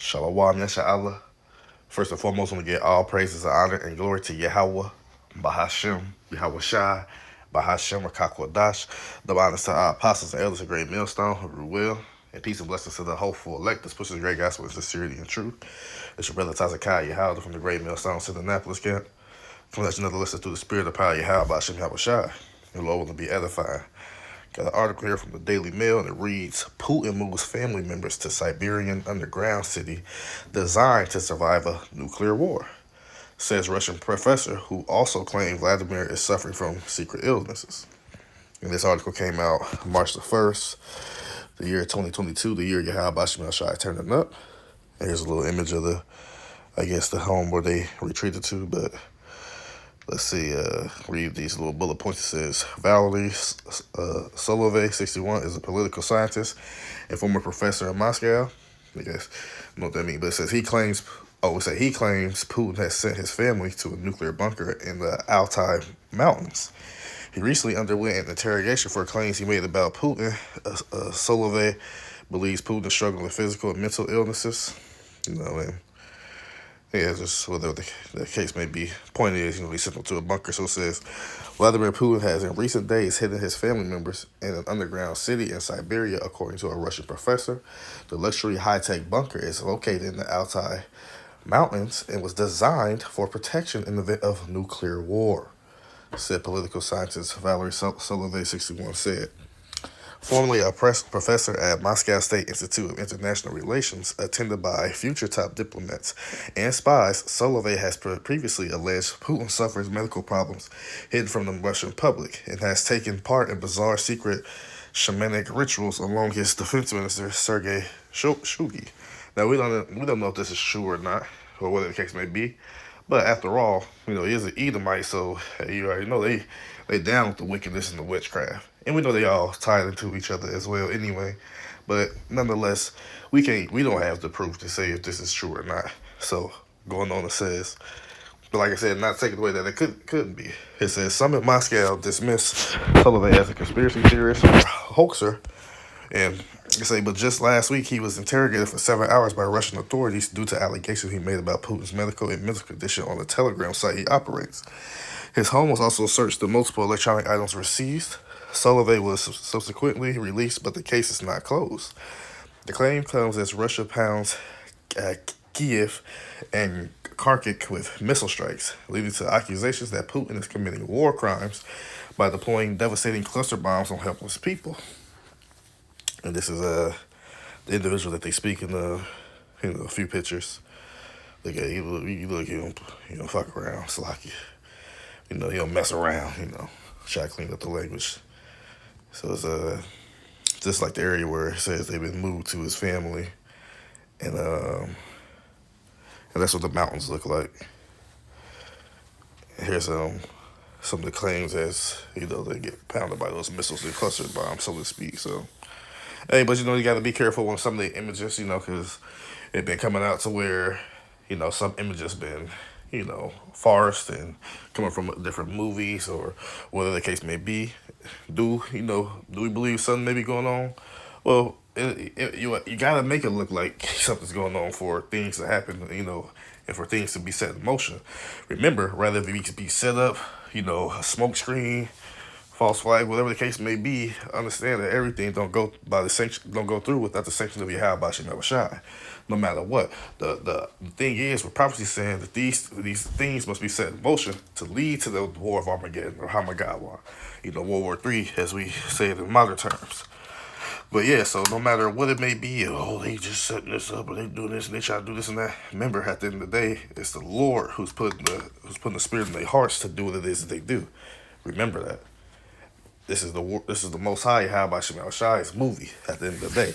Shalom Yasha'Allah. First and foremost, I want to give all praises, honor, and glory to Yahweh, Bahashem, Yahweh Shai, Bahashem, Rakakwadash. The honors to our apostles and elders of Great Millstone, Ruel, and peace and blessings to the hopeful elect that's pushing the great gospel in sincerity and truth. It's your brother Tazakai Yahweh from the Great Millstone, Annapolis camp. Come let you know to listen through the spirit of power Yahweh, Bahashem, Yahweh Shai. Your Lord will be edifying. Got an article here from the Daily Mail, and it reads, Putin moves family members to Siberian underground city designed to survive a nuclear war, says Russian professor who also claimed Vladimir is suffering from secret illnesses. And this article came out March the 1st, the year 2022, the year Yahweh Bashim Shai turning up. And here's a little image of the home where they retreated to, but let's see, read these little bullet points. It says, Valery Solovey, 61, is a political scientist and former professor in Moscow. I guess I don't know what that means, but it says he claims Putin has sent his family to a nuclear bunker in the Altai Mountains. He recently underwent an interrogation for claims he made about Putin. Solovey believes Putin is struggling with physical and mental illnesses. And yeah, just whatever the case may be. Point is, he sent them to a bunker. So it says, Vladimir Putin has in recent days hidden his family members in an underground city in Siberia, according to a Russian professor. The luxury high-tech bunker is located in the Altai Mountains and was designed for protection in the event of nuclear war, said political scientist Valery Solovey, 61, said. Formerly a professor at Moscow State Institute of International Relations, attended by future top diplomats and spies, Solovey has previously alleged Putin suffers medical problems hidden from the Russian public and has taken part in bizarre secret shamanic rituals along his defense minister, Sergei Shoigu. Now, we don't know if this is true or not, or whatever the case may be, but after all, he is an Edomite, so you already know they down with the wickedness and the witchcraft. And we know they all tied into each other as well anyway. But nonetheless, we don't have the proof to say if this is true or not. So going on, it says, but like I said, not taking away that it couldn't be. It says some in Moscow dismiss Sullivan as a conspiracy theorist or hoaxer. And they say, but just last week he was interrogated for 7 hours by Russian authorities due to allegations he made about Putin's medical and mental condition on the Telegram site he operates. His home was also searched. The multiple electronic items were seized. Solovey was subsequently released, but the case is not closed. The claim comes as Russia pounds Kiev and Kharkiv with missile strikes, leading to accusations that Putin is committing war crimes by deploying devastating cluster bombs on helpless people. And this is the individual that they speak in a few pictures. Look at you look he don't fuck around, Slocky. He don't mess around. Try to clean up the language. So it's just like the area where it says they've been moved to his family, and that's what the mountains look like. And here's some of the claims as they get pounded by those missiles and cluster bombs, so to speak. So hey, but you got to be careful when some of the images, because it been coming out to where some images been forced and coming from different movies or whatever the case may be. Do we believe something may be going on? Well, you gotta make it look like something's going on for things to happen, and for things to be set in motion. Remember, rather than be set up, a smoke screen, false flag, whatever the case may be, understand that everything don't go through without the sanction of Yahweh Bashim Shai. No matter what, the thing is, we're prophecy saying that these things must be set in motion to lead to the war of Armageddon or Hamagawa, World War III, as we say it in modern terms. But yeah, so no matter what it may be, they just setting this up, or they doing this, and they try to do this and that. Remember, at the end of the day, it's the Lord who's putting the spirit in their hearts to do what it is that they do. Remember that. This is the Most High Yahweh Shemel Shai's movie at the end of the day.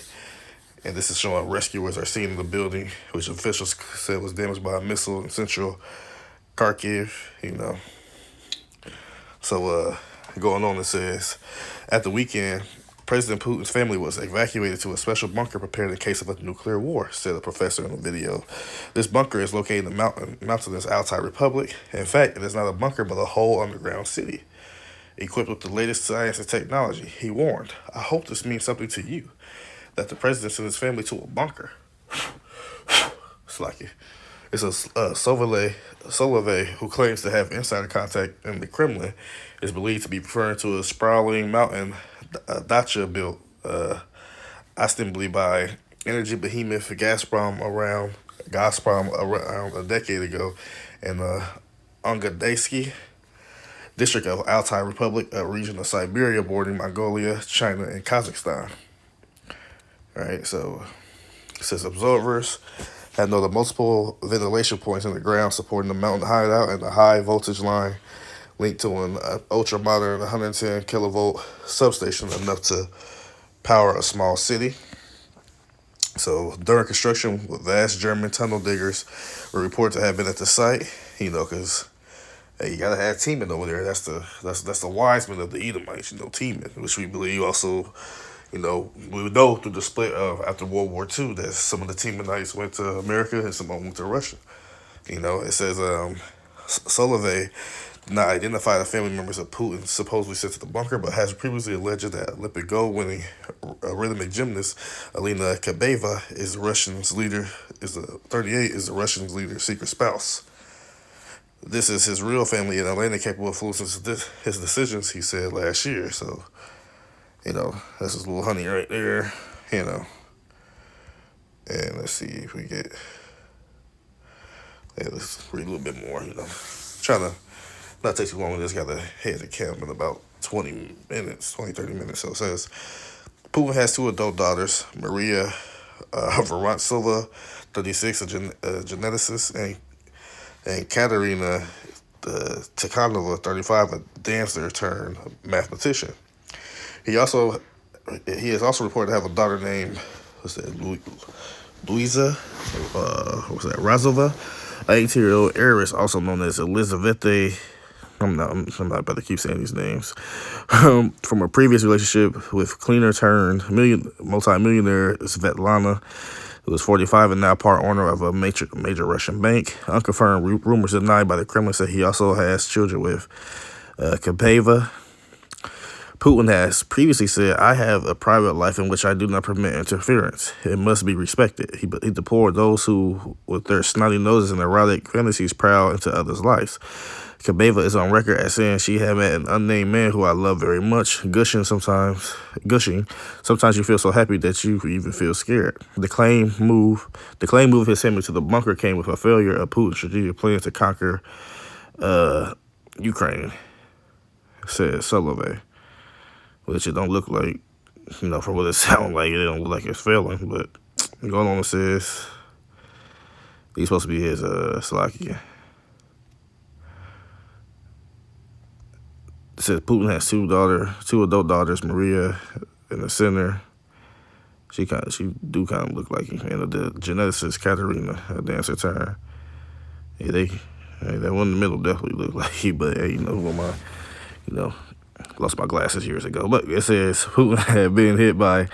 And this is showing rescuers are seen in the building, which officials said was damaged by a missile in central Kharkiv, So going on, it says, at the weekend, President Putin's family was evacuated to a special bunker prepared in case of a nuclear war, said a professor in the video. This bunker is located in the mountainous Altai Republic. In fact, it is not a bunker, but a whole underground city, equipped with the latest science and technology. He warned, I hope this means something to you, that the president sent his family to a bunker. Slacky. It's a Solovey, who claims to have insider contact in the Kremlin, is believed to be referring to a sprawling mountain dacha built ostensibly by energy behemoth Gazprom around a decade ago in Ongadetsky district of Altai Republic, a region of Siberia bordering Mongolia, China, and Kazakhstan. All right, so it says observers had noted multiple ventilation points in the ground supporting the mountain hideout and the high voltage line linked to an ultra modern 110 kilovolt substation enough to power a small city. So during construction, vast German tunnel diggers were reported to have been at the site. Because hey, you gotta have teaming over there. That's the wise men of the Edomites. Teaming, which we believe also. We know through the split of after World War II that some of the Teamanites went to America and some of them went to Russia. It says Solovey did not identify the family members of Putin supposedly sent to the bunker, but has previously alleged that Olympic gold winning rhythmic gymnast Alina Kabeva is the Russian's leader. Is the 38 is the Russian's leader's secret spouse. This is his real family in Atlanta, capable of influencing his decisions, he said last year. So, that's his little honey right there, And let's see if we get, let's read a little bit more, Trying to not take too long. We just got to head to camp in about 30 minutes. So it says, Putin has two adult daughters, Maria Vorontsova, 36, a geneticist, and Katerina Tikhanova, 35, a dancer turned mathematician. He has also reported to have a daughter named Luisa Razova, an 18-year-old heiress, also known as Elizaveta. I'm not about to keep saying these names. From a previous relationship with cleaner turned multi-millionaire Svetlana, who was 45 and now part owner of a major Russian bank. Unconfirmed rumors denied by the Kremlin said he also has children with Kabeva. Putin has previously said, "I have a private life in which I do not permit interference. It must be respected." He deplored those who, with their snotty noses and erotic fantasies, prowl into others' lives. Kabeva is on record as saying she had met an unnamed man who I love very much, gushing. Sometimes you feel so happy that you even feel scared. The claimed move of his family to the bunker came with a failure of Putin's strategic plan to conquer Ukraine, said Solovey. Which it don't look like, for what it sounds like, it don't look like it's failing. But going on, it says he's supposed to be his Slovakia. It says Putin has two adult daughters, Maria in the center. She do kind of look like him. And the geneticist Katerina, a dancer turn. Yeah, that one in the middle definitely look like he. But hey, who am I? Lost my glasses years ago. But it says Putin had been hit by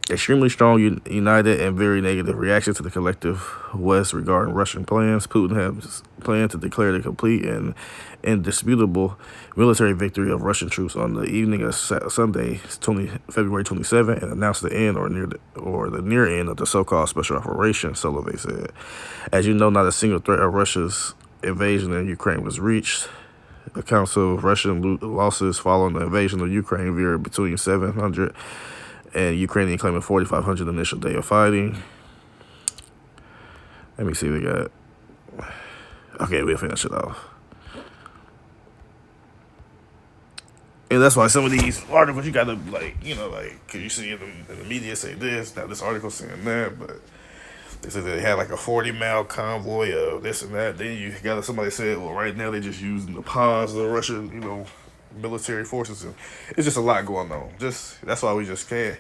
extremely strong, united, and very negative reaction to the collective West regarding Russian plans. Putin has planned to declare the complete and indisputable military victory of Russian troops on the evening of Sunday, February 27, and announced the end or the near end of the so-called special operation, Solovey said. As you know, not a single threat of Russia's invasion in Ukraine was reached. Accounts of Russian losses following the invasion of Ukraine varied between 700 and Ukrainian claiming 4,500 initial day of fighting. Let me see, we got... Okay, we'll finish it off. And that's why some of these articles, you gotta, because you see in the media say this, now this article saying that, but they said they had like a 40-mile convoy of this and that. Then you got somebody said, well, right now they're just using the pawns of the Russian, military forces. And it's just a lot going on. That's why we just can't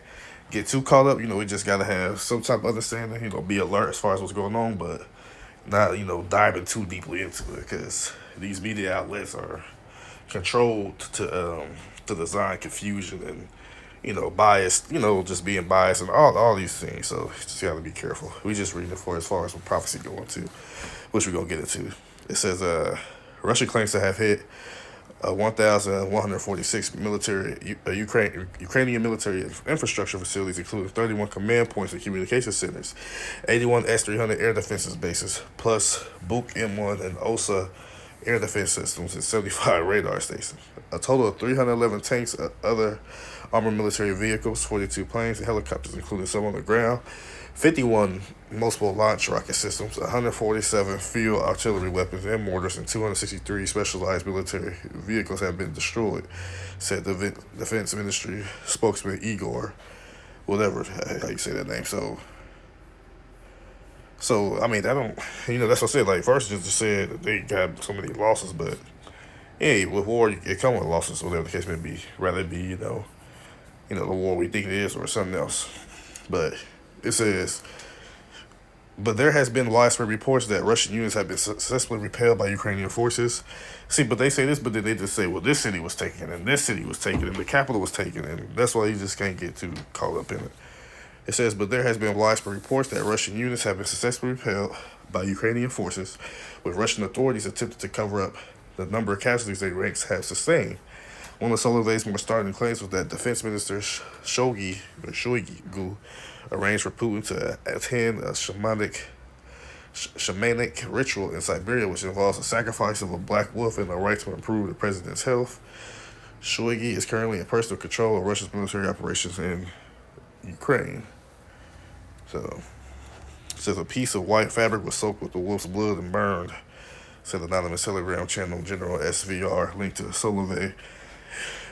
get too caught up. We just got to have some type of understanding, be alert as far as what's going on, but not, diving too deeply into it, because these media outlets are controlled to design confusion and, biased, just being biased and all these things. So you just got to be careful. We just reading it for as far as what prophecy going to, which we're going to get into. It says, Russia claims to have hit 1,146 Ukrainian military infrastructure facilities, including 31 command points and communication centers, 81 S-300 air defenses bases, plus Buk M1 and OSA air defense systems, and 75 radar stations. A total of 311 tanks, other armored military vehicles, 42 planes and helicopters, including some on the ground, 51 multiple launch rocket systems, 147 field artillery weapons and mortars, and 263 specialized military vehicles have been destroyed, said the Defense Ministry spokesman Igor, whatever how you say that name. So I mean, I don't, that's what I said. Like, first, just said that they got so many losses, but yeah, with war, it comes with losses, whatever the case may be. Rather it be, the war we think it is or something else. But it says, but there has been widespread reports that Russian units have been successfully repelled by Ukrainian forces. See, but they say this, but then they just say, well, this city was taken, and this city was taken, and the capital was taken, and that's why you just can't get too caught up in it. It says, but there has been widespread reports that Russian units have been successfully repelled by Ukrainian forces, with Russian authorities attempting to cover up the number of casualties their ranks have sustained. One of Solovey's more startling claims was that Defense Minister Shoigu arranged for Putin to attend a shamanic ritual in Siberia, which involves the sacrifice of a black wolf and the right to improve the president's health. Shoigu is currently in personal control of Russia's military operations in Ukraine. So, it says a piece of white fabric was soaked with the wolf's blood and burned, said the anonymous Telegram channel General SVR, linked to Solovey.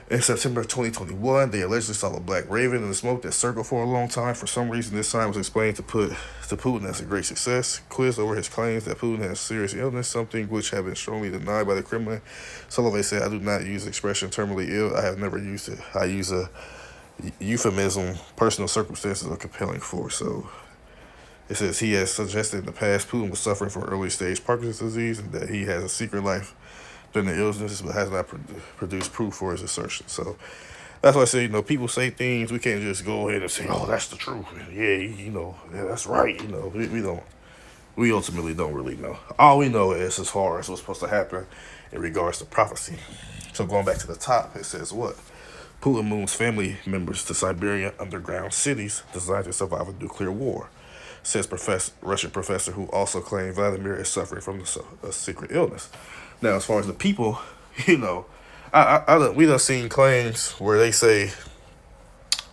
In September of 2021, they allegedly saw a black raven in the smoke that circled for a long time. For some reason, this sign was explained to Putin as a great success. Quizzed over his claims that Putin has serious illness, something which have been strongly denied by the Kremlin, Solovey said, I do not use the expression terminally ill. I have never used it. I use a euphemism, personal circumstances, or compelling force. So it says he has suggested in the past Putin was suffering from early stage Parkinson's disease and that he has a secret life during the illness, but has not produced proof for his assertion. So that's why I say, people say things, we can't just go ahead and say, oh, that's the truth. Yeah, that's right. We ultimately don't really know. All we know is as far as what's supposed to happen in regards to prophecy. So going back to the top, it says what? Putin moves family members to Siberian underground cities designed to survive a nuclear war, says Russian professor who also claimed Vladimir is suffering from a secret illness. Now, as far as the people, we done seen claims where they say,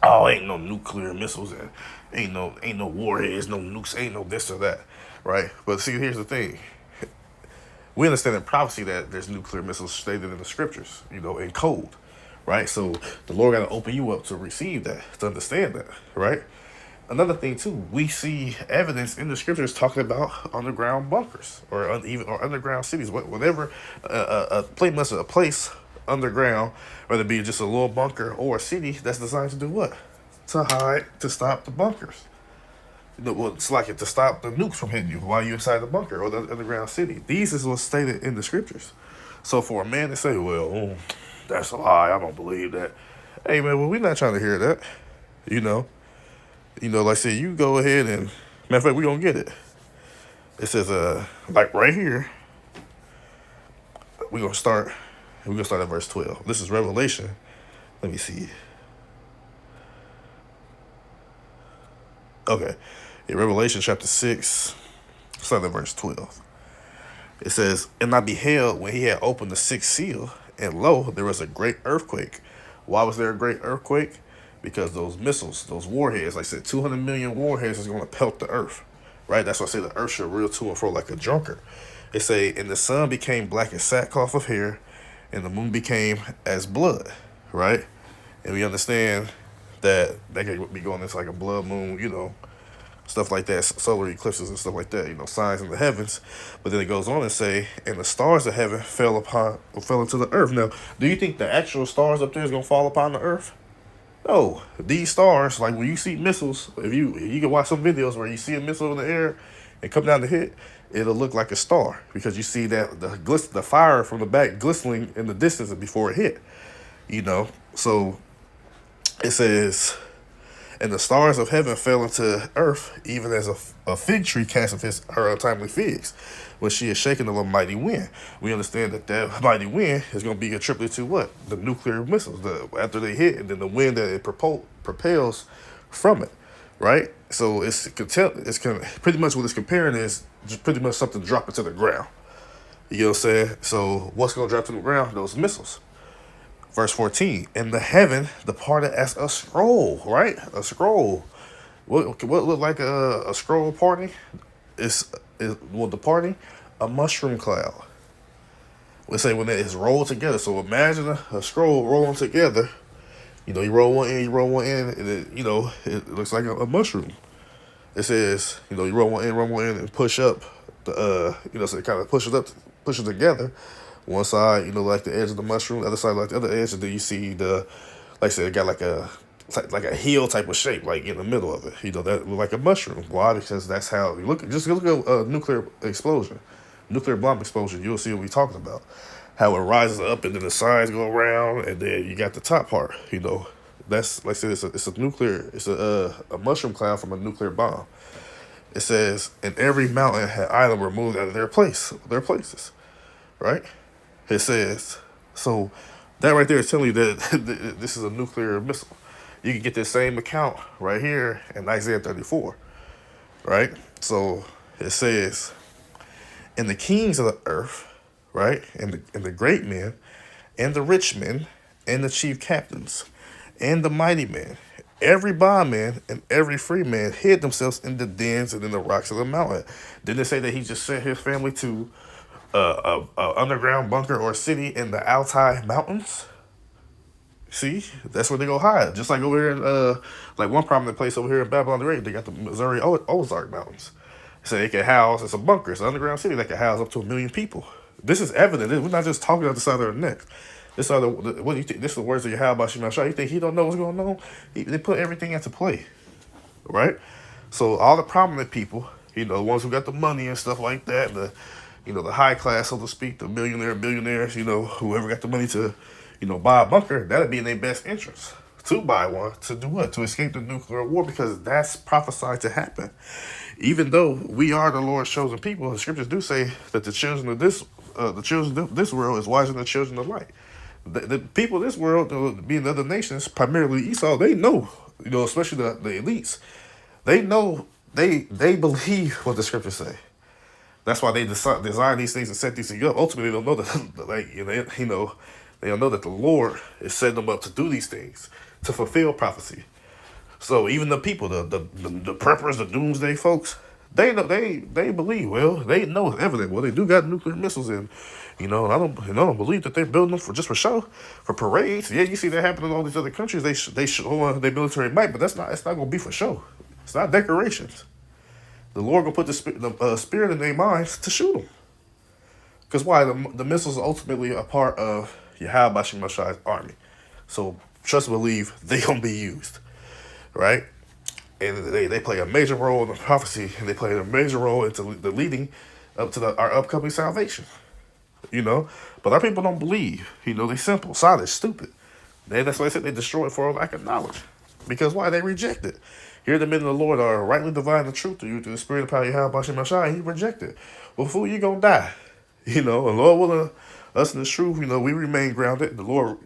oh, ain't no nuclear missiles and ain't no warheads, no nukes, ain't no this or that, right? But see, here's the thing. We understand in prophecy that there's nuclear missiles stated in the scriptures, in code, right? So the Lord got to open you up to receive that, to understand that, right? Another thing too, we see evidence in the scriptures talking about underground bunkers or underground cities, whatever. A place underground, whether it be just a little bunker or a city that's designed to do what? To hide, to stop the bunkers. It's like to stop the nukes from hitting you while you're inside the bunker or the underground city. These is what's stated in the scriptures. So for a man to say, well, that's a lie, I don't believe that. Hey man, well, we're not trying to hear that. Like I said, you go ahead and, matter of fact, we're going to get it. It says, like right here, we're going to start at verse 12. This is Revelation. Let me see. Okay. In Revelation chapter 6, start at verse 12. It says, and I beheld when he had opened the sixth seal, and lo, there was a great earthquake. Why was there a great earthquake? Because those missiles, those warheads, like I said, 200 million warheads is going to pelt the earth, right? That's why I say the earth should reel to and fro like a drunkard. They say, and the sun became black as sackcloth of hair, and the moon became as blood, right? And we understand that they could be going into like a blood moon, stuff like that, solar eclipses and stuff like that, signs in the heavens. But then it goes on and say, and the stars of heaven fell into the earth. Now, do you think the actual stars up there is going to fall upon the earth? No, these stars, like when you see missiles, if you can watch some videos where you see a missile in the air and come down to hit, it'll look like a star because you see that the fire from the back glistening in the distance before it hit. So it says, And the stars of heaven fell into earth, even as a fig tree casteth her untimely figs, when she is shaken of a mighty wind. We understand that that mighty wind is going to be attributed to what? The nuclear missiles. After they hit, and then the wind that it propels from it, right? So pretty much what it's comparing is just pretty much something dropping to the ground. You know what I'm saying? So what's going to drop to the ground? Those missiles. Verse 14, and the heaven departed as a scroll, right? A scroll. What looked like a scroll party is departing a mushroom cloud. We say when it is rolled together. So imagine a scroll rolling together. You know, you roll one in, and it looks like a mushroom. It says, you roll one in, and push up so it kind of pushes together. One side, like the edge of the mushroom, the other side like the other edge, and then you see like I said, it got like a heel type of shape, like in the middle of it. That look like a mushroom. Why? Because that's how you look. Just look at a nuclear explosion, nuclear bomb explosion. You'll see what we're talking about. How it rises up and then the sides go around, and then you got the top part. That's like I said, it's a mushroom cloud from a nuclear bomb. It says, and every mountain had island removed out of their places, right? It says, so that right there is telling you that this is a nuclear missile. You can get this same account right here in Isaiah 34, right? So it says, and the kings of the earth, right, and the great men, and the rich men, and the chief captains, and the mighty men, every bondman and every free man hid themselves in the dens and in the rocks of the mountain. Didn't it say that he just sent his family to a underground bunker or city in the Altai Mountains? See, that's where they go hide. Just like over here in like one prominent place over here in Babylon the Great, they got the Missouri Ozark Mountains. So they can house, it's a bunker, it's an underground city that can house up to 1 million people. This is evident. We're not just talking out the side of our neck. This are what do you think? This is the words of Yahweh Shemashah. You think he don't know what's going on? They put everything into play, right? So all the prominent people, the ones who got the money and stuff like that, the high class, so to speak, the billionaires, whoever got the money to, buy a bunker, that'd be in their best interest to buy one, to do what? To escape the nuclear war, because that's prophesied to happen. Even though we are the Lord's chosen people, the scriptures do say that the children of this world is wiser than the children of light. The people of this world, being the other nations, primarily Esau, they know, especially the elites, they know, they believe what the scriptures say. That's why they design these things and set these things up. Ultimately, they don't know that, they don't know that the Lord is setting them up to do these things, to fulfill prophecy. So even the people, the preppers, the doomsday folks, they know, they believe. Well, they know it's evident. Well, they do got nuclear missiles, and I don't believe that they're building them for show, for parades. Yeah, you see that happen in all these other countries. They show their military might, but it's not gonna be for show. It's not decorations. The Lord gonna put the spirit in their minds to shoot them. Because why? The missiles are ultimately a part of Yahweh Shemashah's army. So trust and believe they gonna be used, right? And they play a major role in the prophecy, and they play a major role into the leading up to our upcoming salvation. But our people don't believe. They simple, solid, stupid. That's why I said they destroy it for lack of knowledge. Because why? They reject it. Here the men of the Lord are rightly dividing the truth to you through the spirit of power Yahweh Shemashah, and he rejected. Well, fool, you gonna die. And Lord willing, us in the truth, we remain grounded. The Lord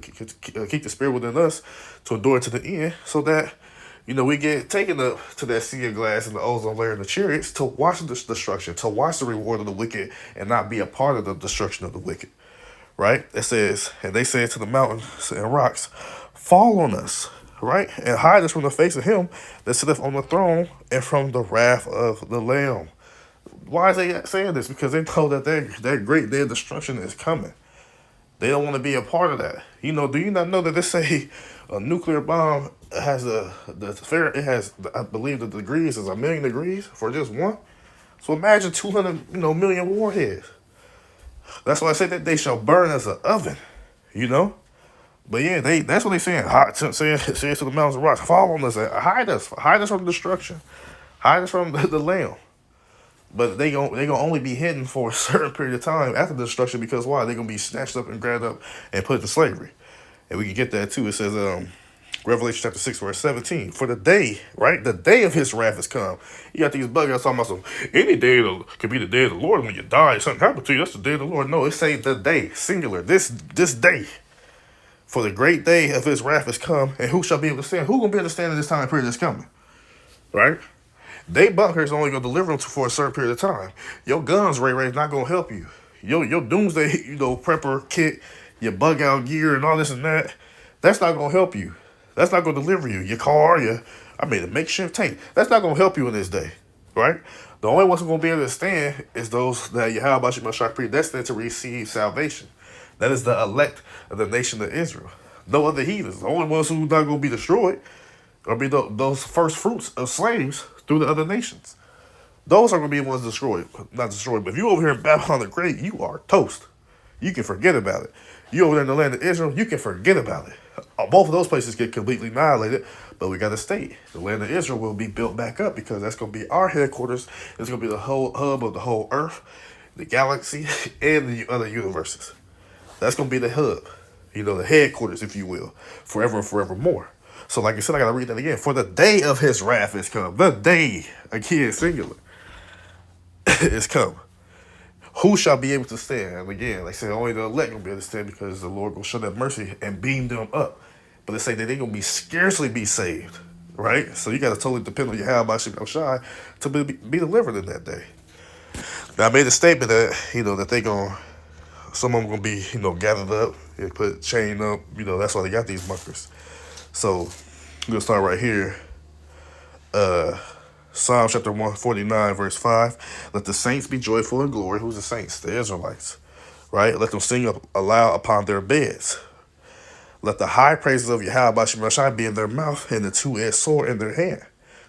keep the spirit within us to endure to the end, so that we get taken up to that sea of glass and the ozone layer and the chariots to watch the destruction, to watch the reward of the wicked, and not be a part of the destruction of the wicked. Right? It says, and they said to the mountains and rocks, fall on us, right? And hide us from the face of him that sitteth on the throne and from the wrath of the Lamb. Why is they saying this? Because they know that their great day of destruction is coming. They don't want to be a part of that. Do you not know that they say a nuclear bomb has I believe the degrees is 1,000,000 degrees for just one? So imagine 200 million warheads. That's why I say that they shall burn as an oven, But yeah, that's what they saying. Saying to the mountains and rocks, fall on us, hide us from destruction, hide us from the Lamb. But they gonna only be hidden for a certain period of time after the destruction, because why? They're gonna be snatched up and grabbed up and put into slavery. And we can get that too. It says Revelation chapter 6, verse 17. For the day, right? The day of his wrath has come. You got these bug guys talking about some, any day could be the day of the Lord when you die. Something happened to you. That's the day of the Lord. No, it's saying the day, singular. This day. For the great day of his wrath has come. And who shall be able to stand? Who going to be able to stand in this time period that's coming? Right? They bunkers only going to deliver them for a certain period of time. Your guns, Ray, is not going to help you. Your doomsday, prepper kit, your bug out gear and all this and that, that's not going to help you. That's not going to deliver you. Your car, I made a makeshift tank. That's not going to help you in this day, right? The only ones who are going to be able to stand is those that Yahweh Shah predestined to receive salvation. That is the elect of the nation of Israel. No other heathens. The only ones who are not going to be destroyed are be those first fruits of slaves through the other nations. Those are going to be the ones destroyed. Not destroyed, but if you over here in Babylon the Great, you are toast. You can forget about it. You over there in the land of Israel, you can forget about it. Both of those places get completely annihilated, but we got a state. The land of Israel will be built back up because that's going to be our headquarters. It's going to be the whole hub of the whole earth, the galaxy, and the other universes. That's going to be the hub, the headquarters, if you will, forever and forevermore. So like I said, I got to read that again. For the day of his wrath is come. The day, again, singular, is come. Who shall be able to stand? And again, like I said, only the elect going to be able to stand because the Lord will show that mercy and beam them up. But they say that they're going to be scarcely be saved, right? So you got to totally depend on Yahweh Shai to be delivered in that day. Now, I made a statement that, that they going to, some of them going to be, gathered up and put chain up. That's why they got these bunkers. So, we're going to start right here. Psalm chapter 149, verse 5. Let the saints be joyful in glory. Who's the saints? The Israelites. Right? Let them sing aloud upon their beds. Let the high praises of Yahweh Shai be in their mouth and the two-edged sword in their hand.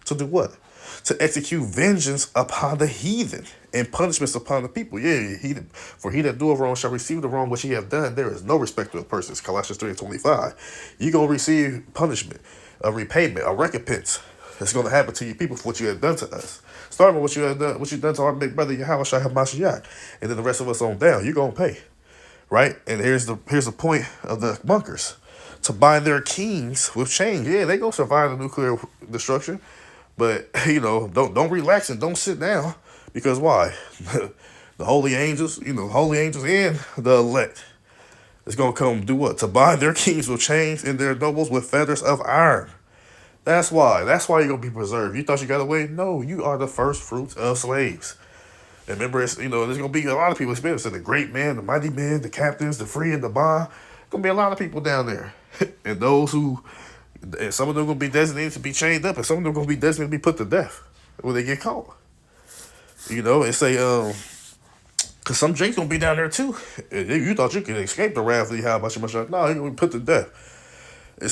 To do what? To execute vengeance upon the heathen and punishments upon the people. Yeah, for he that doeth wrong shall receive the wrong which he have done. There is no respect of persons. Colossians 3:25. You're going to receive punishment, a repayment, a recompense. It's going to happen to you people for what you have done to us. Starting with what you've done to our big brother Yahweh Shai HaMashiach, and then the rest of us on down. You're going to pay, right? And here's the point of the bunkers: to bind their kings with chains. Yeah, they gonna survive the nuclear destruction, but don't relax and don't sit down because why? The holy angels, and the elect is gonna come do what? To bind their kings with chains and their nobles with fetters of iron. That's why you're going to be preserved. You thought you got away? No, you are the first fruits of slaves. And remember, there's going to be a lot of people experiencing the great man, the mighty man, the captains, the free and the bond. Going to be a lot of people down there. And some of them going to be designated to be chained up, and some of them going to be designated to be put to death when they get caught. It's because some Jake's going to be down there too. You thought you could escape the wrath of the Yahweh Shai. No, you're going to be put to death. They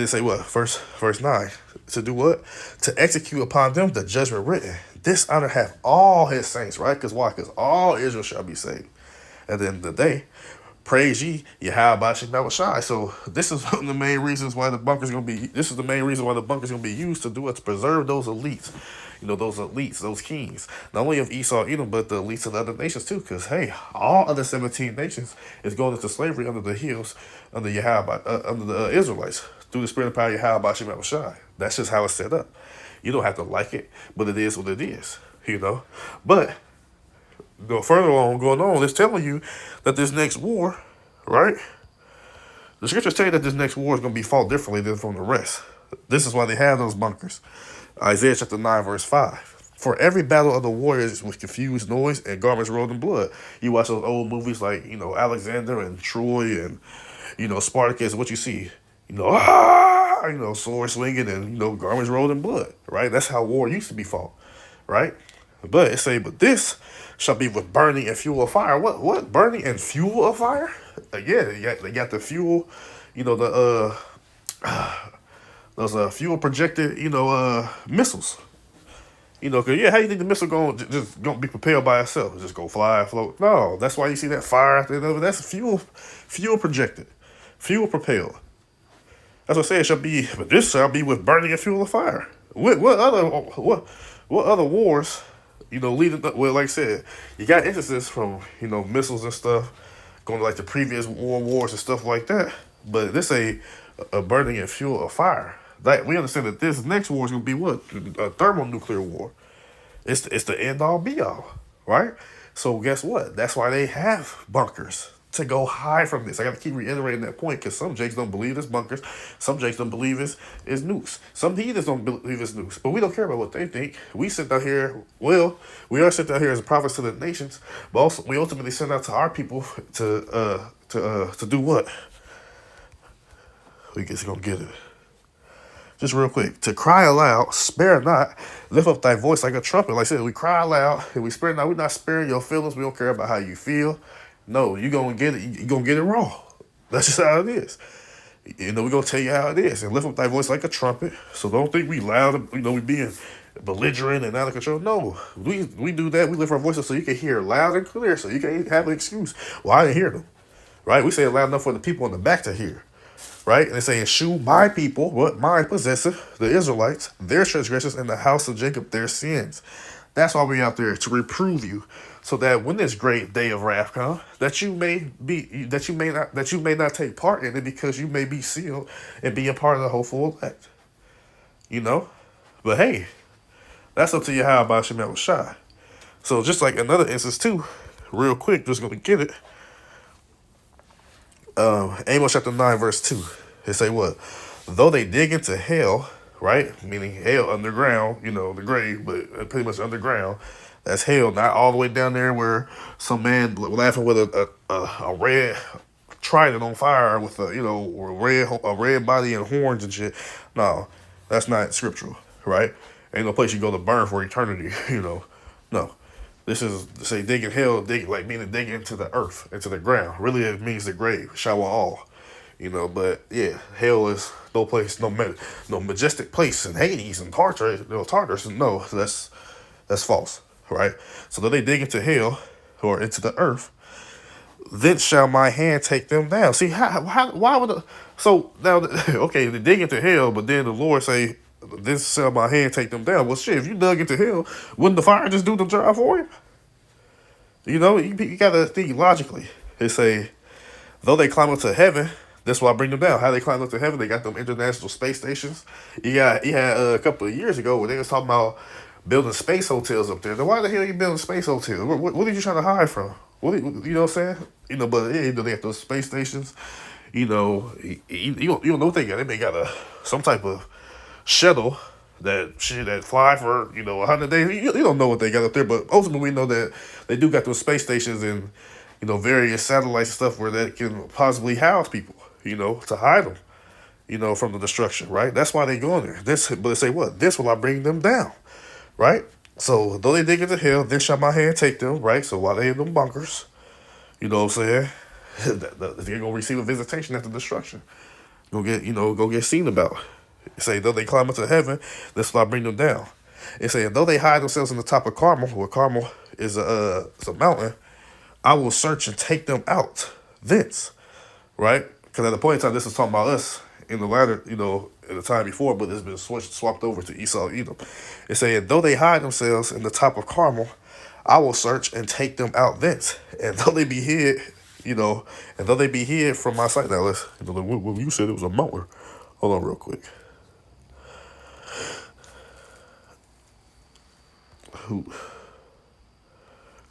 say what? Verse 9. To do what? To execute upon them the judgment written. This honor hath all his saints, right? Because why? Because all Israel shall be saved. At the end of the day, praise ye Yahweh Shai. So this is one of the main reasons why the bunker's going to be, this is the main reason why the bunker's going to be used to do it, to preserve those elites. Those kings, not only of Esau, Edom, but the elites of the other nations too. Because hey, all other 17 nations is going into slavery under the heels under under the Israelites through the spirit of power of Yahweh Shai. That's just how it's set up. You don't have to like it, but it is what it is. But further on going on, it's telling you that this next war, right? The scriptures tell you that this next war is going to be fought differently than from the rest. This is why they have those bunkers. Isaiah chapter 9, verse 5. For every battle of the warriors with confused noise and garments rolled in blood. You watch those old movies like, Alexander and Troy and, Spartacus, what you see, sword swinging and, garments rolled in blood, right? That's how war used to be fought, right? But but this shall be with burning and fuel of fire. What? Burning and fuel of fire? They got the fuel, those fuel projected, missiles. Cause how you think the missile gonna be propelled by itself? Just go fly, float? No, that's why you see that fire out there. That's fuel projected, fuel propelled. That's what I say. It shall be, but this shall be with burning and fuel of fire. What other wars? Leading up, well, like I said, you got instances from missiles and stuff going to like the previous wars and stuff like that. But this a burning and fuel of fire. Like we understand that this next war is going to be what? A thermonuclear war. It's the end all be all, right? So guess what? That's why they have bunkers to go hide from this. I got to keep reiterating that point because some Jakes don't believe it's bunkers. Some Jakes don't believe it's nukes. Some heathens don't believe it's nukes. But we don't care about what they think. We sit down here. Well, we are sent out here as prophets to the nations, but also we ultimately send out to our people to do what? We guess gonna get it. Just real quick, to cry aloud, spare not, lift up thy voice like a trumpet. Like I said, we cry aloud and we spare not. We're not sparing your feelings. We don't care about how you feel. No, you're gonna get it. You're gonna get it raw. That's just how it is. We're gonna tell you how it is. And lift up thy voice like a trumpet. So don't think we loud, we being belligerent and out of control. No. We do that. We lift our voices so you can hear loud and clear, so you can't have an excuse. Well, I didn't hear them. Right? We say it loud enough for the people in the back to hear. Right? And it's saying, shew my people, what mine possesseth, the Israelites, their transgressions, and the house of Jacob, their sins. That's why we're out there, to reprove you, so that when this great day of wrath comes, that you may not take part in it, because you may be sealed and be a part of the hopeful elect. You know? But hey, that's up to you how about Shemal Shai. So just like another instance too, real quick, just gonna get it. Amos chapter 9, verse 2. It say what? Though they dig into hell, right? Meaning hell underground, the grave, but pretty much underground. That's hell, not all the way down there where some man laughing with a red trident on fire with a red body and horns and shit. No, that's not scriptural, right? Ain't no place you go to burn for eternity, No. This is, say, digging hell, like meaning digging into the earth, into the ground. Really, it means the grave, shower all. But yeah, hell is no place, no majestic place in Hades and Tartarus. No, that's false, right? So though they dig into hell or into the earth, then shall my hand take them down. See, why would so now, okay, they dig into hell, but then the Lord say, this shall my hand take them down. Well, shit, if you dug into hell, wouldn't the fire just do the job for you? You gotta think logically. They say, though they climb up to heaven, that's why I bring them down. How they climb up to heaven? They got them international space stations. You had a couple of years ago where they was talking about building space hotels up there. Then why the hell are you building space hotels? What are you trying to hide from? You know what I'm saying? But yeah, they have those space stations. You don't know what they got. They may got some type of shuttle that fly for 100 days. You don't know what they got up there, but ultimately we know that they do got those space stations and various satellites and stuff where they can possibly house people, to hide them, from the destruction, right? That's why they go in there. But they say what? This will I bring them down, right? So though they dig into hell, then shall my hand take them, right? So while they in them bunkers, you know what I'm saying? They're gonna receive a visitation after destruction. Go get seen about. It say, though they climb up to heaven, this will I bring them down. It say, though they hide themselves in the top of Carmel, where Carmel is it's a mountain, I will search and take them out thence. Right? Because at the point in time, this is talking about us in the latter, in the time before, but it's been swapped over to Esau, Edom. It saying, though they hide themselves in the top of Carmel, I will search and take them out thence. And though they be hid, and though they be hid from my sight. Now, let's, when you said it was a mountain. Hold on real quick.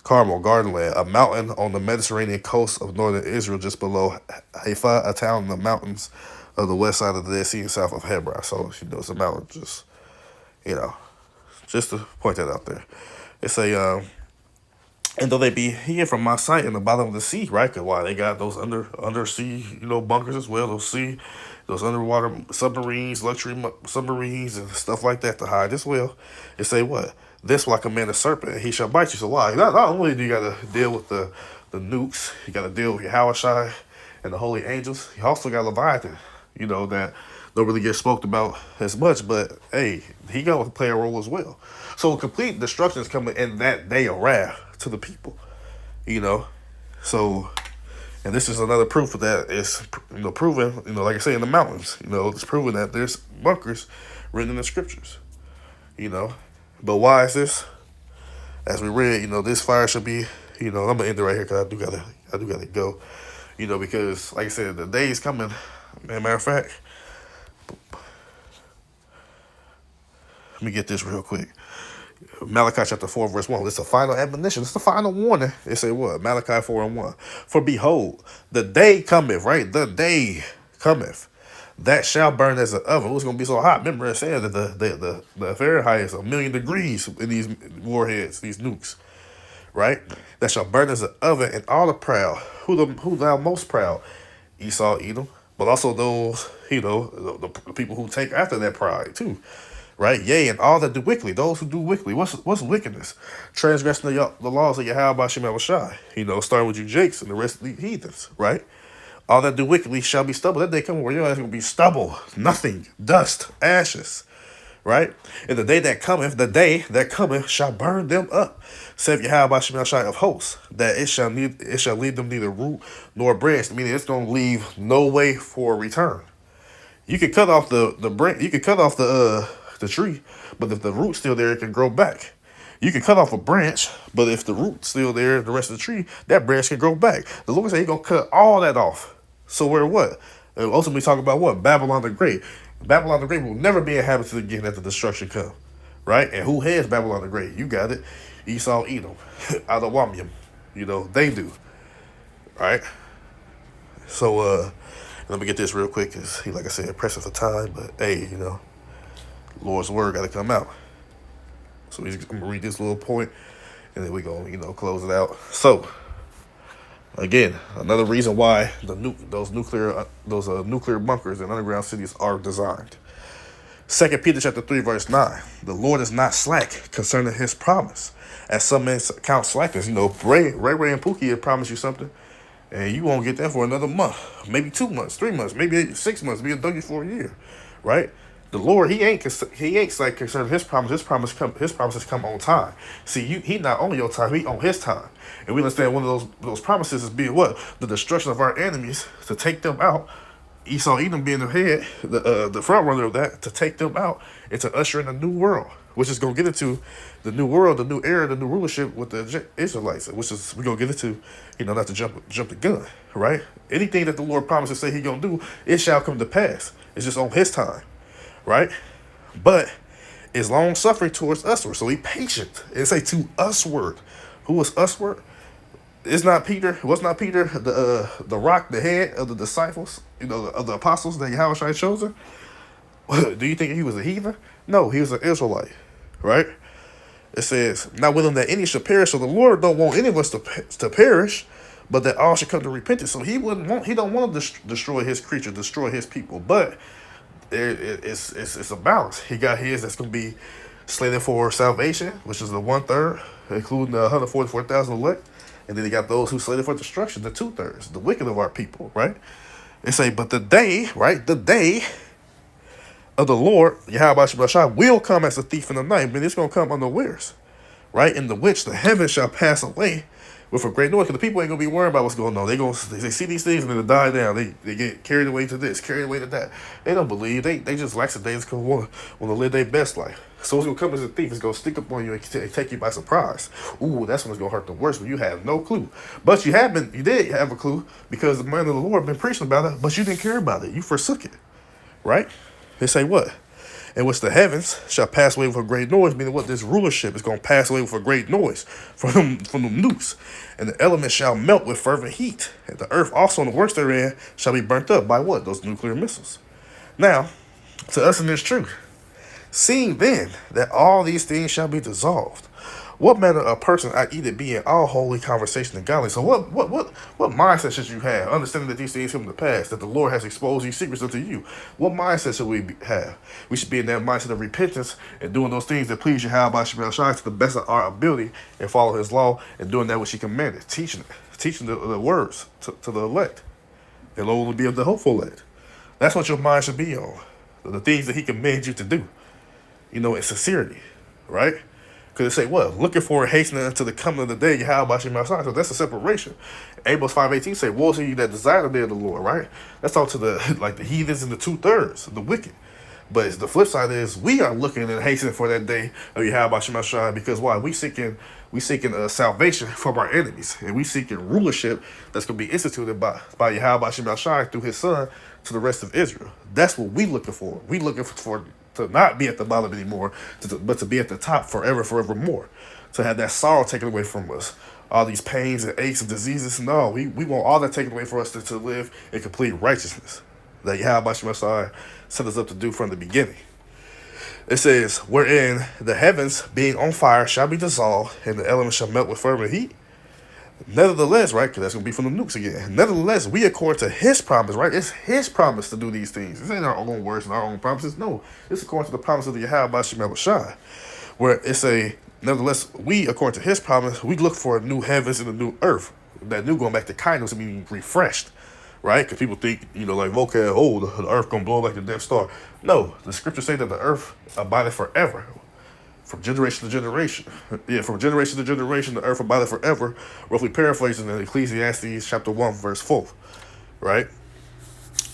Carmel, Gardenland, a mountain on the Mediterranean coast of northern Israel, just below Haifa, a town in the mountains of the west side of the Dead Sea and south of Hebron. So, it's a mountain, just to point that out there. It's and though they be here from my sight in the bottom of the sea, right? Because why? They got those undersea, bunkers as well. Those underwater submarines, luxury submarines and stuff like that to hide as well. It say what? This will I command a serpent, and he shall bite you. So why? Not only do you got to deal with the nukes, you got to deal with Yahushua and the holy angels. You also got Leviathan, that don't really get spoke about as much. But hey, he got to play a role as well. So complete destruction is coming in that day of wrath to the people, So, and this is another proof of that. It's proven, like I say, in the mountains. It's proven that there's bunkers written in the scriptures. But why is this? As we read, this fire should be, I'm gonna end it right here because I do gotta go. Because like I said, the day is coming. Matter of fact, Let me get this real quick. Malachi chapter 4, verse 1. It's the final admonition. It's the final warning. It say what? Malachi 4 and 1. For behold, the day cometh, right? The day cometh that shall burn as an oven. It's going to be so hot. Remember, it said that the Fahrenheit is 1,000,000 degrees in these warheads, these nukes, right? That shall burn as an oven, and all the proud. Who thou most proud? Esau, Edom, but also those, the people who take after that pride too, right? Yea, and all that do wickedly, those who do wickedly. What's wickedness? Transgressing the laws of Yahweh Shem Shai. Starting with you Jakes and the rest of the heathens, right? All that do wickedly shall be stubble. That day coming where your ass gonna be stubble, nothing, dust, ashes, right? And the day that cometh shall burn them up. Saith Yahweh Shem Shai of hosts, that it shall leave them neither root nor branch. Meaning it's gonna leave no way for return. You can cut off the branch, you can cut off the tree, but if the root's still there, it can grow back. You can cut off a branch, but if the root's still there, the rest of the tree, that branch can grow back. The Lord said He's gonna cut all that off. So we're what? Ultimately talking about what? Babylon the Great. Babylon the Great will never be inhabited again after destruction come. Right? And who heads Babylon the Great? You got it. Esau, Edom, Adawamium. They do. Right? So let me get this real quick, because like I said, pressing for time, but hey, Lord's word gotta come out. So I'm gonna read this little point, and then we're gonna close it out. So again, another reason why those nuclear bunkers and underground cities are designed. 2 Peter chapter 3, verse 9. The Lord is not slack concerning His promise, as some men count slackness. Ray and Pookie have promised you something, and you won't get that for another month, maybe 2 months, 3 months, maybe 6 months, maybe a doggy for a year, right? The Lord, He ain't slack concerning His promise. His promises come on time. See, He not on your time, He on His time. And we understand one of those promises is being what? The destruction of our enemies, to take them out. Esau, Edom being the head, the front runner of that, to take them out and to usher in a new world, which is going to get into the new world, the new era, the new rulership with the Israelites, which is we're going to get into, not to jump the gun, right? Anything that the Lord promises say He going to do, it shall come to pass. It's just on His time, right? But it's long suffering towards usward, so He patient. It say to usward. Who is usward? It's not Peter. Was not Peter the rock, the head of the disciples, of the apostles that Yahweh had chosen? Do you think he was a heathen? No, he was an Israelite, right? It says, not willing that any should perish. So the Lord don't want any of us to perish, but that all should come to repentance. So He don't want to destroy His creature, destroy His people. But it's a balance. He got His that's going to be slated for salvation, which is the 1/3, including the 144,000 elect. And then He got those who slated for destruction, the 2/3, the wicked of our people, right? They say, but the day, right, the day of the Lord, Yahweh Shai, will come as a thief in the night, but it's going to come unawares, right? In the which the heavens shall pass away with a great noise. Because the people ain't going to be worried about what's going on. They see these things and then they die down. They get carried away to this, carried away to that. They don't believe. They just lackadaisical because want to live their best life. So it's going to come as a thief. It's going to stick up on you and take you by surprise. Ooh, that's when it's going to hurt the worst when you have no clue. But you did have a clue because the man of the Lord been preaching about it, but you didn't care about it. You forsook it, right? They say what? In which the heavens shall pass away with a great noise, meaning what? This rulership is going to pass away with a great noise from the nukes. And the elements shall melt with fervent heat. And the earth also and the works therein shall be burnt up by what? Those nuclear missiles. Now, to us in this truth, seeing then that all these things shall be dissolved, what manner of person I either be in all holy conversation and godly? So what mindset should you have? Understanding that these things come to pass, that the Lord has exposed these secrets unto you. What mindset should we have? We should be in that mindset of repentance and doing those things that please Yahweh Shem Shai to the best of our ability and follow His law and doing that which He commanded, teaching the words to the elect. They'll only be of the hopeful elect. That's what your mind should be on. The things that He commanded you to do, in sincerity, right? Because it say what? Looking for and hastening unto the coming of the day, Yahweh Shem Shai. So that's a separation. Amos 5:18 say, woe to you that desire the day of the Lord, right? That's all to the heathens and the 2/3, the wicked. But the flip side is we are looking and hastening for that day of Yahweh Shem Shai, because why? We seeking salvation from our enemies, and we seeking rulership that's going to be instituted by Yahweh Shem Shai through His Son to the rest of Israel. That's what we looking for. We looking for to not be at the bottom anymore, but to be at the top forever, forevermore. To have that sorrow taken away from us. All these pains and aches and diseases. No, we want all that taken away for us to live in complete righteousness. That Yahweh Shemashai set us up to do from the beginning. It says, wherein the heavens being on fire shall be dissolved, and the elements shall melt with fervent heat. Nevertheless, right, because that's going to be from the nukes again. Nevertheless, we according to his promise, right? It's his promise to do these things. This ain't our own words and our own promises. No, it's according to the promise of the Yahweh Shemashai. Where it's a, nevertheless, we, according to his promise, we look for a new heavens and a new earth. That new going back to kindness and being refreshed, right? Because people think, like vocab, oh, the earth going to blow like the Death Star. No, the scriptures say that the earth abideth forever. From generation to generation. Yeah, from generation to generation, the earth abideth forever. Roughly paraphrasing in Ecclesiastes chapter 1, verse 4. Right?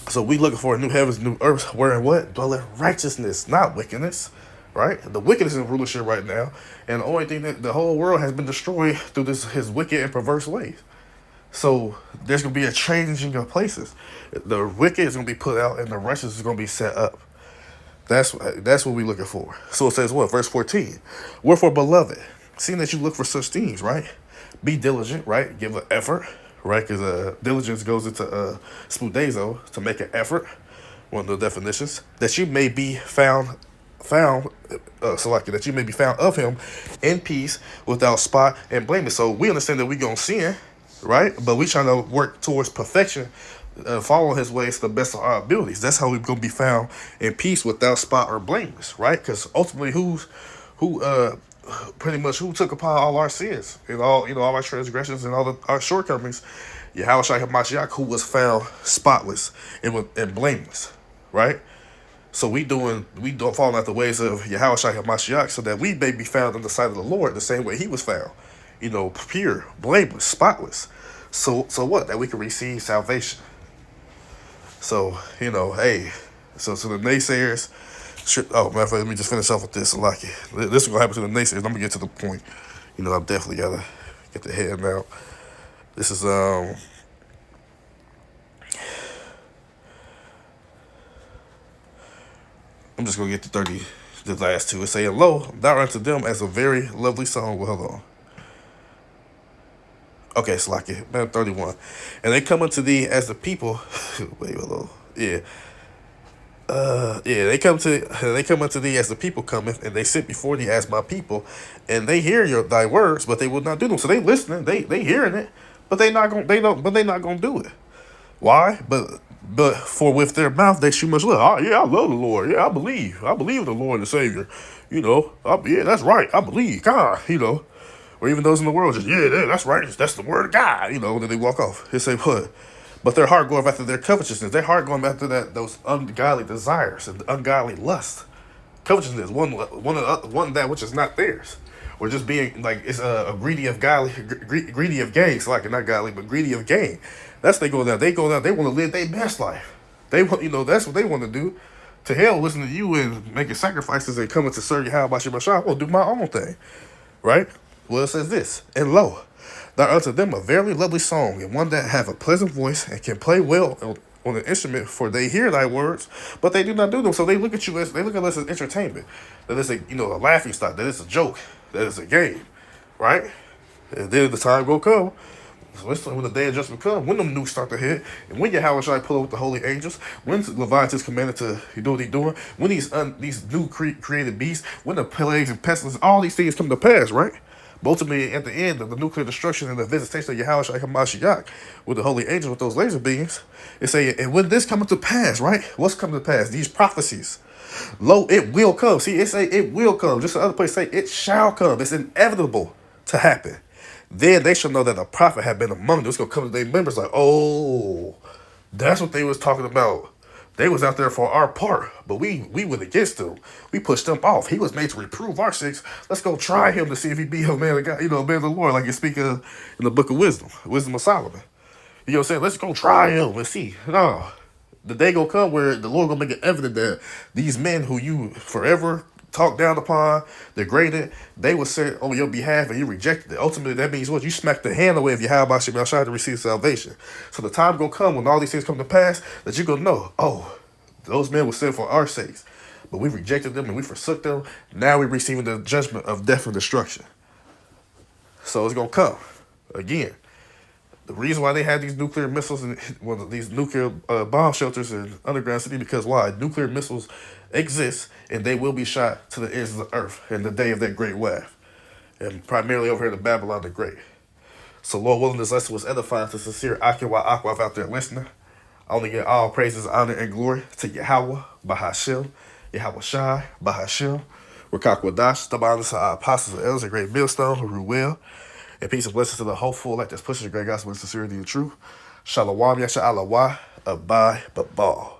So we looking for a new heavens, new earth, wherein what? Dwelleth righteousness, not wickedness. Right? The wickedness in rulership right now. And the only thing that the whole world has been destroyed through his wicked and perverse ways. So there's going to be a changing of places. The wicked is going to be put out and the righteous is going to be set up. That's what we're looking for. So it says what? Verse 14. Wherefore, beloved, seeing that you look for such things, right? Be diligent, right? Give an effort, right? Because diligence goes into spudezo, to make an effort. One of the definitions. That you may be found that you may be found of him in peace, without spot and blameless. So we understand that we're going to sin, right? But we trying to work towards perfection, follow his ways to the best of our abilities. That's how we're going to be found in peace, without spot or blameless, right? Because ultimately, who took upon all our sins and all our transgressions and all our shortcomings? Yahweh Shai HaMashiach, who was found spotless and blameless, right? So we don't fall out the ways of Yahweh Shai HaMashiach, so that we may be found in the sight of the Lord the same way he was found, pure, blameless, spotless. So what? That we can receive salvation. So, hey, so the naysayers, matter of fact, let me just finish off with this. This is going to happen to the naysayers. I'm going to get to the point. I've definitely got to get the head out. This is, I'm just going to get to the last two. It's saying, lo, thou unto them as a very lovely song. Well, hold on. Okay, Slacky, 31. And they come unto thee as the people. Wait, hold on. Yeah. They come unto thee as the people cometh, and they sit before thee as my people, and they hear thy words, but they will not do them. So they listening, they hearing it, but they not gonna do it. Why? But for with their mouth they shew much love. Oh, yeah, I love the Lord. Yeah, I believe in the Lord and the Savior. Yeah, that's right. I believe God. Or even those in the world just, yeah, that's right. That's the word of God. Then they walk off. They say, what? But their heart going after their covetousness. Their heart going after those ungodly desires and ungodly lust. Covetousness, one that which is not theirs. Or just being like, it's a greedy of gain. So like, not godly, but greedy of gain. That's they go down. They want to live their best life. They want, that's what they want to do. To hell, listen to you and making sacrifices and coming to serve Yahweh Shemashai. I will do my own thing. Right? Well, it says this, and lo, thou unto them a very lovely song, and one that have a pleasant voice and can play well on an instrument, for they hear thy words, but they do not do them. So they look at us as entertainment, that it's a laughing stock, that it's a joke, that it's a game, right? And then the time will come. So it's when the day of judgment comes, when them nukes start to hit, and when Yahweh Shai pull up with the holy angels, when Leviathan is commanded to do what he's doing, when these new created beasts, when the plagues and pestilence, all these things come to pass, right? But ultimately, at the end of the nuclear destruction and the visitation of Yahweh Shai HaMashiach with the holy angels, with those laser beings, it say, and when this coming to pass, right? What's coming to pass? These prophecies. Lo, it will come. See, it say it will come. Just the other place say it shall come. It's inevitable to happen. Then they shall know that a prophet had been among them. It's going to come to their members like, oh, that's what they was talking about. They was out there for our part, but we went against them. We pushed them off. He was made to reprove our sins. Let's go try him to see if he be a man of God, a man of the Lord, like you speak in the book of Wisdom of Solomon. You know what I'm saying? Let's go try him and see. No, the day gonna come where the Lord gonna make it evident that these men who you forever talked down upon, degraded, they were sent on your behalf and you rejected it. Ultimately, that means what? You smacked the hand away of Yahweh Shemashai to receive salvation. So the time gonna come when all these things come to pass that you gonna know, oh, those men were sent for our sakes. but we rejected them and we forsook them. Now we're receiving the judgment of death and destruction. So it's going to come. Again, the reason why they had these nuclear missiles and these nuclear bomb shelters in underground city, because why? Nuclear missiles exist and they will be shot to the ends of the earth in the day of that great wrath. And primarily over here in Babylon the Great. So Lord willing, this lesson was edifying to sincere Akiwa Akwaf out there listening. I only give all praises, honor, and glory to Yahweh, Bahashim, Yahweh Shai, Bahashim, Rakakwadash, Tabanis, our apostles and elders, a great millstone, Ruel, and peace and blessings to the hopeful, like that's pushing the great gospel in sincerity and truth. Shalom, Yasha Allah, Abai, Babal.